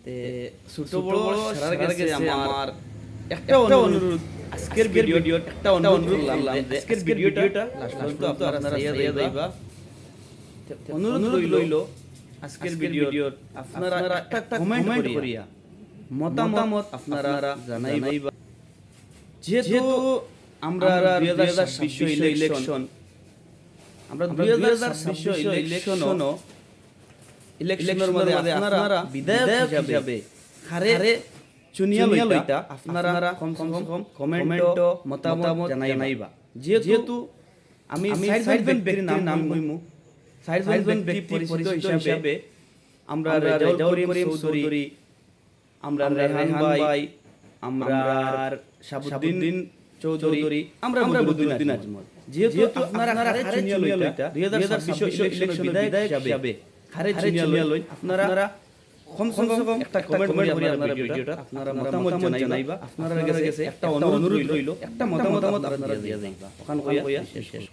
তে ছোট বড় সারার কাছে আমার একটা অনুরোধ, আজকের ভিডিও একটা অনুরোধ করলাম যে আজকের ভিডিওটা লাস্ট পর্যন্ত আপনারা সাইয়া যাইবা। অনুরোধ রইল আজকের ভিডিও আপনারা একটা কমেন্ট করিয়া মতামত আপনারা জানাইবা। যেহেতু আমরা 2026 ইলেকশন, আমরা 2026 ইলেকশনের মধ্যে আপনারা বিধায়ক হিসাবে হারে চুনিয়া লইতা আপনারা কম কমেন্ট মতামত জানাইবা। যেহেতু আমি সাইড ব্যক্তির নাম কইমু, সাইড ব্যক্তি পরিচিত হিসাবে আমরা রেজাউল করিম চৌধুরী, আমরা রেহান ভাই, আমরা শাহাবুদ্দিন চৌধুরী, আমরা মহিউদ্দিন আজমল। যেহেতু আপনারা হারে চুনিয়া লইতা 2026 ইলেকশনের বিধায়ক হিসাবে হারে চুনিয়া লই, আপনারা কম একটা কমেন্ট করে আপনারা ভিডিওটা আপনারা মতামত জানাইবা। আপনারা কাছে একটা অনুরোধ রইল, একটা মতামত আপনারা দিয়া যাইবা। ওখান কইয়া শেষ